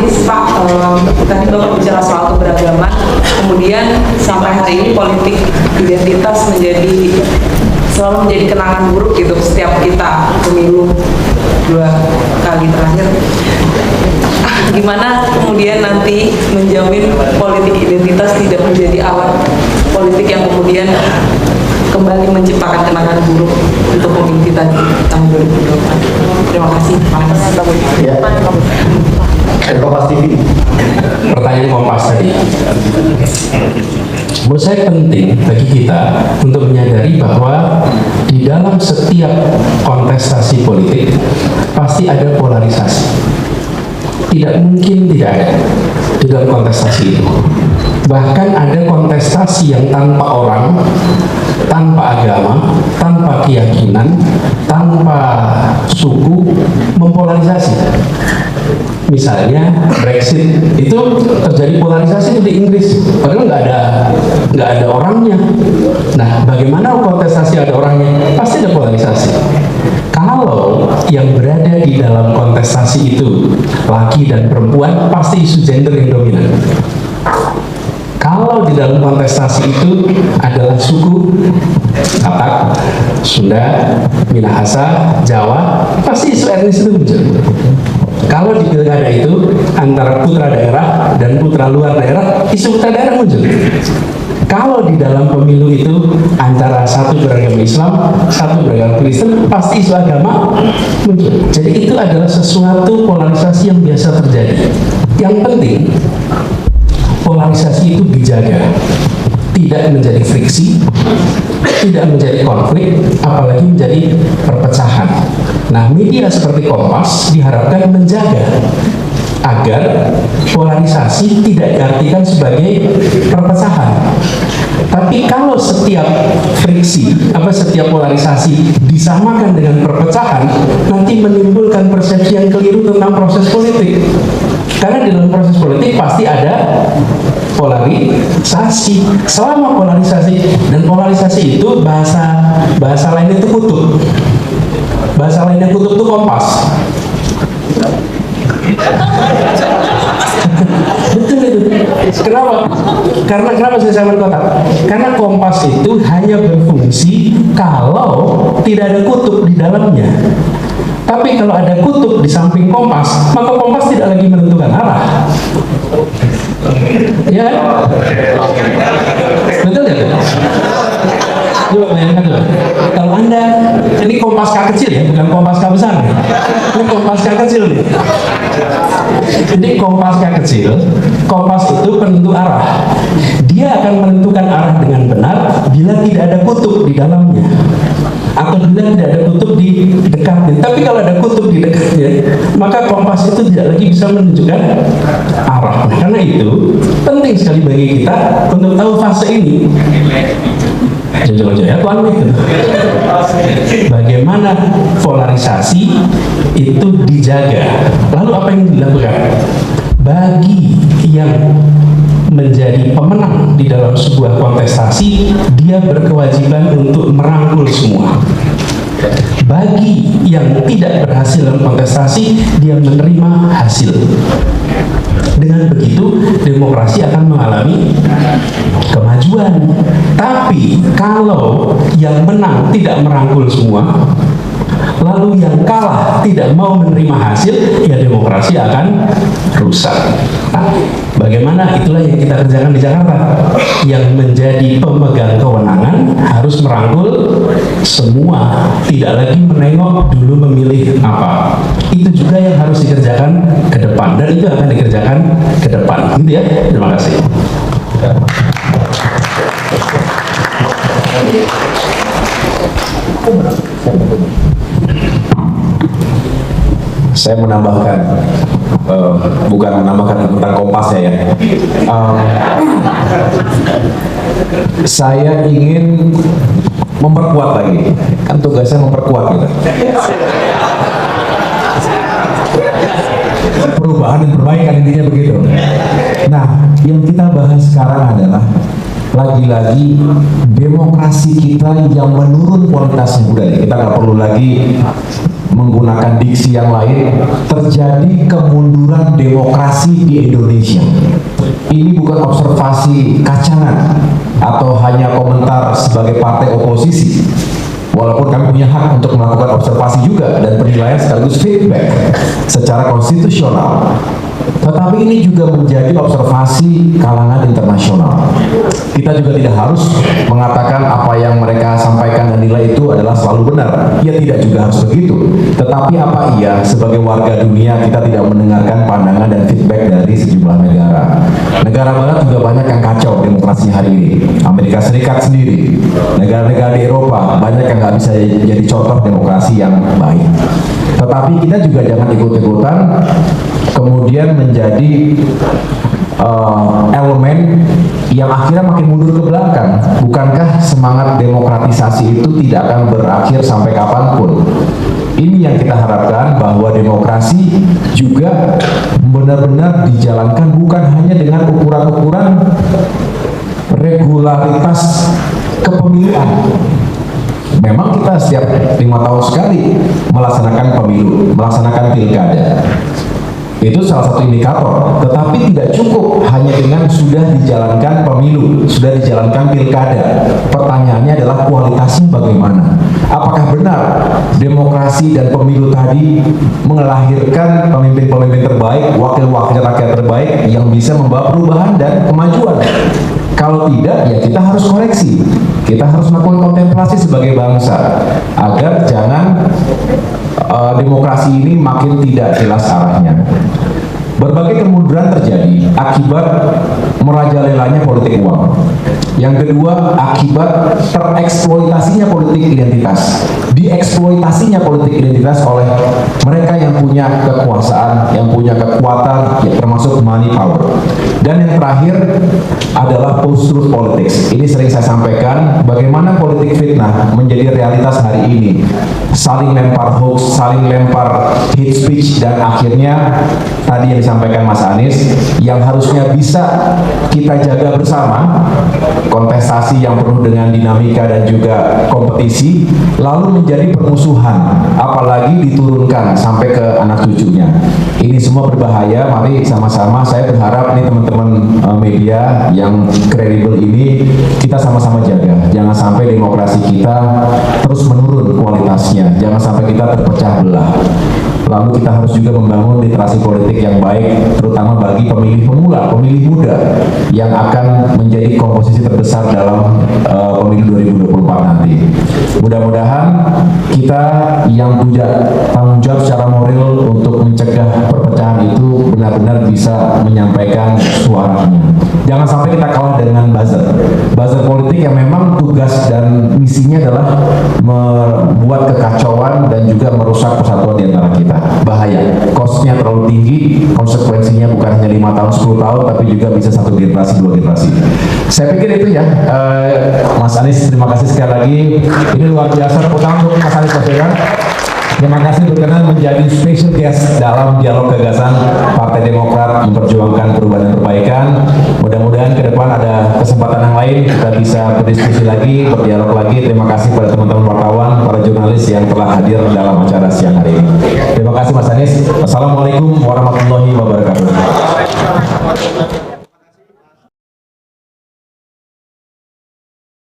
Anies, Pak, tadi Bapak bicara soal keberagaman, kemudian sampai hari ini politik identitas selalu menjadi kenangan buruk gitu setiap kita pemilu 2 kali terakhir. Gimana kemudian nanti menjamin politik identitas tidak menjadi alat politik yang kemudian kembali menciptakan kenangan buruk untuk pemilu kita di tahun 2024. Terima kasih, Pak Anies. Kompas TV. Pertanyaan Kompas tadi. Menurut saya penting bagi kita untuk menyadari bahwa di dalam setiap kontestasi politik pasti ada polarisasi. Tidak mungkin tidak ada di dalam kontestasi itu. Bahkan ada kontestasi yang tanpa orang, tanpa agama, tanpa keyakinan, tanpa suku, mempolarisasi. Misalnya Brexit itu terjadi polarisasi di Inggris, padahal nggak ada orangnya. Nah, bagaimana kontestasi ada orangnya? Pasti ada polarisasi. Kalau yang berada di dalam kontestasi itu laki dan perempuan, pasti isu gender yang dominan. Kalau di dalam kontestasi itu adalah suku, Batak, Sunda, Minahasa, Jawa, pasti isu etnis itu muncul. Kalau di pilkada itu antara putra daerah dan putra luar daerah, isu putra daerah muncul. Kalau di dalam pemilu itu antara satu beragama Islam, satu beragama Kristen, pasti isu agama muncul. Jadi itu adalah sesuatu polarisasi yang biasa terjadi. Yang penting polarisasi itu dijaga, tidak menjadi friksi, tidak menjadi konflik, apalagi menjadi perpecahan. Nah, media seperti Kompas diharapkan menjaga agar polarisasi tidak diartikan sebagai perpecahan. Tapi kalau setiap friksi, setiap polarisasi disamakan dengan perpecahan, nanti menimbulkan persepsi yang keliru tentang proses politik. Karena di dalam proses politik pasti ada polarisasi. Selama polarisasi, dan polarisasi itu bahasa lain itu kutub. Bahasa lainnya kutub itu Kompas. Betul itu. Kenapa? Kenapa saya samakan kotak? Karena Kompas itu hanya berfungsi kalau tidak ada kutub di dalamnya. Tapi kalau ada kutub di samping Kompas, maka Kompas tidak lagi menentukan arah. Ya, betul ya? Coba bayangkan dulu. Kalau Anda, ini Kompas K kecil ya, bukan Kompas K besar. Ini Kompas K kecil nih. Jadi Kompas K kecil, Kompas itu penentu arah. Dia akan menentukan arah dengan benar bila tidak ada kutub di dalamnya, atau bila tidak ada kutub di dekatnya. Tapi kalau ada kutub di dekatnya, maka Kompas itu tidak lagi bisa menunjukkan arah. Karena itu penting sekali bagi kita untuk tahu fase ini. Jujur aja ya Tuhan, bagaimana polarisasi itu dijaga. Lalu apa yang dilakukan? Bagi yang menjadi pemenang di dalam sebuah kontestasi, dia berkewajiban untuk merangkul semua. Bagi yang tidak berhasil dalam kontestasi, dia menerima hasil. Dengan begitu, demokrasi akan mengalami kemajuan. Tapi kalau yang menang tidak merangkul semua, lalu yang kalah tidak mau menerima hasil, ya demokrasi akan rusak. Nah, bagaimana? Itulah yang kita kerjakan di Jakarta. Yang menjadi pemegang kewenangan harus merangkul semua, tidak lagi menengok dulu memilih apa. Itu juga yang harus dikerjakan ke depan, dan itu akan dikerjakan ke depan. Gitu ya. Terima kasih. Saya menambahkan, bukan menambahkan tentang Kompasnya ya. Saya ingin memperkuat lagi, kan tugasnya memperkuat gitu. Perubahan dan perbaikan intinya begitu. Nah, yang kita bahas sekarang adalah lagi-lagi demokrasi kita yang menurun kualitasnya. Udah, kita nggak perlu lagi menggunakan diksi yang lain, terjadi kemunduran demokrasi di Indonesia. Ini bukan observasi kacangan atau hanya komentar sebagai partai oposisi. Walaupun kami punya hak untuk melakukan observasi juga dan penilaian sekaligus feedback secara konstitusional, tetapi ini juga menjadi observasi kalangan internasional. Kita juga tidak harus mengatakan apa yang mereka sampaikan dan nilai itu adalah selalu benar. Ya tidak juga harus begitu. Tetapi apa iya sebagai warga dunia kita tidak mendengarkan pandangan dan feedback dari sejumlah negara. Negara barat juga banyak yang kacau demokrasinya hari ini. Amerika Serikat sendiri, negara-negara di Eropa banyak yang nggak bisa jadi contoh demokrasi yang baik. Tetapi kita juga jangan ikut-ikutan kemudian menjadi elemen yang akhirnya makin mundur ke belakang. Bukankah semangat demokratisasi itu tidak akan berakhir sampai kapanpun? Ini yang kita harapkan, bahwa demokrasi juga benar-benar dijalankan bukan hanya dengan ukuran-ukuran regularitas kepemilian. Memang kita setiap 5 tahun sekali melaksanakan pemilu, melaksanakan pilkada. Itu salah satu indikator, tetapi tidak cukup hanya dengan sudah dijalankan pemilu, sudah dijalankan pilkada. Pertanyaannya adalah kualitasnya bagaimana? Apakah benar demokrasi dan pemilu tadi melahirkan pemimpin-pemimpin terbaik, wakil-wakil rakyat terbaik yang bisa membawa perubahan dan kemajuan? Kalau tidak, ya kita harus koreksi. Kita harus melakukan kontemplasi sebagai bangsa agar jangan demokrasi ini makin tidak jelas arahnya. Berbagai kemunduran terjadi akibat merajalelanya politik uang. Yang kedua, akibat tereksploitasinya politik identitas, dieksploitasinya politik identitas oleh mereka yang punya kekuasaan, yang punya kekuatan, ya, termasuk money power. Dan yang terakhir adalah post-truth politics. Ini sering saya sampaikan, bagaimana politik fitnah menjadi realitas hari ini. Saling lempar hoax, saling lempar hate speech, dan akhirnya tadi yang disampaikan Mas Anies, yang harusnya bisa kita jaga bersama, kontestasi yang penuh dengan dinamika dan juga kompetisi, lalu menjadi permusuhan, apalagi diturunkan sampai ke anak cucunya. Ini semua berbahaya. Mari sama-sama, saya berharap nih teman-teman media yang kredibel ini, kita sama-sama jaga. Jangan sampai demokrasi kita terus menurun kualitasnya, jangan sampai kita terpecah belah. Lalu kita harus juga membangun literasi politik yang baik, terutama bagi pemilih pemula, pemilih muda yang akan menjadi komposisi terbesar dalam pemilu 2024 nanti. Mudah-mudahan kita yang punya tanggung jawab secara moral untuk mencegah perpecahan itu benar-benar bisa menyampaikan suaranya. Jangan sampai kita kalah dengan buzzer politik yang memang tugas dan misinya adalah membuat kekacauan dan juga merusak persatuan di antara kita. Bahaya, cost-nya terlalu tinggi, konsekuensinya bukan hanya 5 tahun, 10 tahun, tapi juga bisa 1 generasi, 2 generasi. Saya pikir itu ya, Mas Anies, terima kasih sekali lagi. Ini luar biasa, utang untuk Mas Anies Baswedan. Terima kasih berkenan menjadi special guest dalam dialog gagasan Partai Demokrat memperjuangkan perubahan dan perbaikan. Mudah-mudahan ke depan ada kesempatan yang lain, kita bisa berdiskusi lagi, berdialog lagi. Terima kasih pada teman-teman wartawan, para jurnalis yang telah hadir dalam acara siang hari ini. Terima kasih Mas Anies. Assalamualaikum warahmatullahi wabarakatuh.